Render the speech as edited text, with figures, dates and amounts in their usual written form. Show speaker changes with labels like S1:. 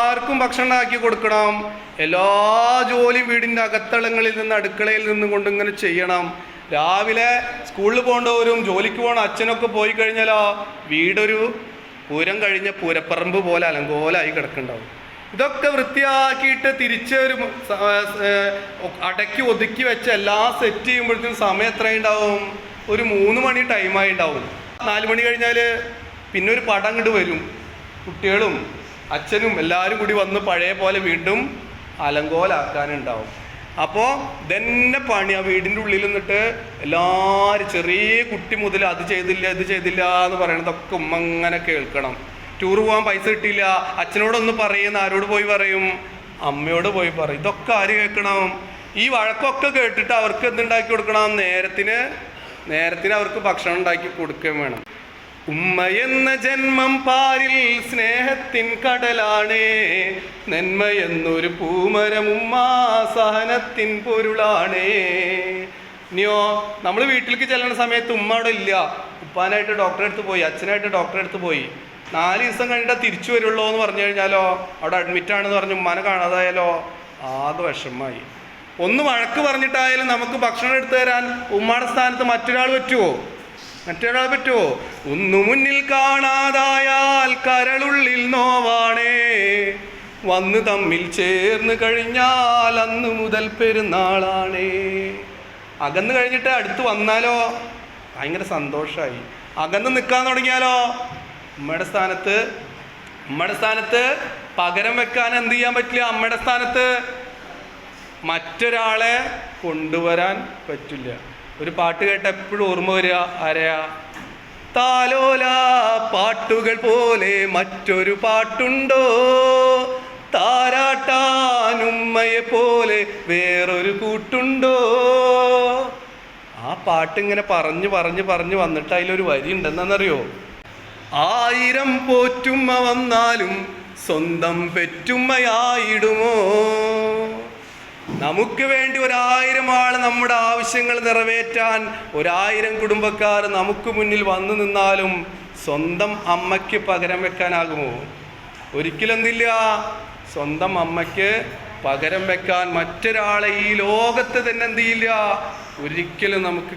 S1: ആർക്കും ഭക്ഷണം ആക്കി കൊടുക്കണം. എല്ലാ ജോലിയും വീടിൻ്റെ അകത്തളങ്ങളിൽ നിന്ന് അടുക്കളയിൽ നിന്നും കൊണ്ട് ഇങ്ങനെ ചെയ്യണം. രാവിലെ സ്കൂളിൽ പോകേണ്ടവരും ജോലിക്ക് പോകണം അച്ഛനൊക്കെ പോയി കഴിഞ്ഞാലോ വീടൊരു പൂരം കഴിഞ്ഞ പൂരപ്പറമ്പ് പോലെ അലങ്കോലായി കിടക്കുന്നുണ്ടാവും. ഇതൊക്കെ വൃത്തിയാക്കിയിട്ട് തിരിച്ച് ഒരു അടക്കി ഒതുക്കി വെച്ച് എല്ലാം സെറ്റ് ചെയ്യുമ്പോഴത്തേക്കും സമയം എത്രയുണ്ടാവും? ഒരു 3 മണി ടൈമായി ഉണ്ടാവും. 4 മണി കഴിഞ്ഞാൽ പിന്നെ ഒരു പടം അങ്ങോട്ട് വരും. കുട്ടികളും അച്ഛനും എല്ലാവരും കൂടി വന്ന് പഴയ പോലെ വീണ്ടും അലങ്കോലാക്കാനുണ്ടാവും. അപ്പോൾ ഇതന്നെ പണി. ആ വീടിൻ്റെ ഉള്ളിൽ നിന്നിട്ട് എല്ലാവരും ചെറിയ കുട്ടി മുതൽ അത് ചെയ്തില്ല ഇത് ചെയ്തില്ല എന്ന് പറയണതൊക്കെ ഉമ്മ അങ്ങനെ കേൾക്കണം. ടൂർ പോകാൻ പൈസ കിട്ടിയില്ല, അച്ഛനോടൊന്ന് പറയുന്ന ആരോട് പോയി പറയും? അമ്മയോട് പോയി പറയും. ഇതൊക്കെ ആര് കേൾക്കണം? ഈ വഴക്കൊക്കെ കേട്ടിട്ട് അവർക്ക് എന്തുണ്ടാക്കി കൊടുക്കണം? നേരത്തിന് അവർക്ക് ഭക്ഷണം ഉണ്ടാക്കി കൊടുക്കുകയും വേണം. ഉമ്മ എന്ന ജന്മം പാരിൽ സ്നേഹത്തിൻ കടലാണേ, നന്മ എന്നൊരു പൂമരം ഉമ്മ സഹനത്തിൻ പൊരുളാണേ. ഇനിയോ നമ്മൾ വീട്ടിലേക്ക് ചെല്ലുന്ന സമയത്ത് ഉമ്മ അവിടെ ഇല്ല, ഉപ്പാനായിട്ട് ഡോക്ടറെ അടുത്ത് പോയി, അച്ഛനായിട്ട് ഡോക്ടറെ അടുത്ത് പോയി, 4 ദിവസം കഴിഞ്ഞിട്ട് തിരിച്ചു വരുള്ളൂ എന്ന് പറഞ്ഞു കഴിഞ്ഞാലോ, അവിടെ അഡ്മിറ്റാണെന്ന് പറഞ്ഞ് ഉമ്മാനെ കാണാതായാലോ ആകെ വിഷമമായി. ഒന്ന് വഴക്ക് പറഞ്ഞിട്ടായാലും നമുക്ക് ഭക്ഷണം എടുത്തു തരാൻ ഉമ്മയുടെ സ്ഥാനത്ത് മറ്റൊരാൾ പറ്റുമോ? ഒന്നു മുന്നിൽ കാണാതായാൽ കരളുള്ളിൽ നോവാണേ, വന്ന് തമ്മിൽ ചേർന്ന് കഴിഞ്ഞാൽ അന്ന് മുതൽ പെരുന്നാളാണേ. അകന്ന് കഴിഞ്ഞിട്ട് അടുത്ത് വന്നാലോ ഭയങ്കര സന്തോഷമായി. അകന്ന് നിൽക്കാൻ തുടങ്ങിയാലോ ഉമ്മയുടെ സ്ഥാനത്ത് പകരം വെക്കാൻ എന്ത് ചെയ്യാൻ പറ്റില്ല? അമ്മയുടെ സ്ഥാനത്ത് മറ്റൊരാളെ കൊണ്ടുവരാൻ പറ്റില്ല. ഒരു പാട്ട് കേട്ട എപ്പോഴും ഓർമ്മ വരിക ആരെയാ? താലോല പാട്ടുകൾ പോലെ മറ്റൊരു പാട്ടുണ്ടോ, താരാട്ടാനുമ്മയെ പോലെ വേറൊരു കൂട്ടുണ്ടോ. ആ പാട്ടിങ്ങനെ പറഞ്ഞു വന്നിട്ട് അതിലൊരു വരി ഉണ്ടെന്നറിയോ? 1000 പോറ്റുമ്മ വന്നാലും സ്വന്തം പെറ്റുമ്മയായിടുമോ. നമുക്ക് വേണ്ടി 1000 ആൾ നമ്മുടെ ആവശ്യങ്ങൾ നിറവേറ്റാൻ 1000 കുടുംബക്കാർ നമുക്ക് മുന്നിൽ വന്നു നിന്നാലും സ്വന്തം അമ്മയ്ക്ക് പകരം വെക്കാനാകുമോ? ഒരിക്കലും എന്തില്ല. സ്വന്തം അമ്മയ്ക്ക് പകരം വെക്കാൻ മറ്റൊരാളെ ഈ ലോകത്ത് തന്നെ എന്ത് ചെയ്യില്ല, ഒരിക്കലും നമുക്ക്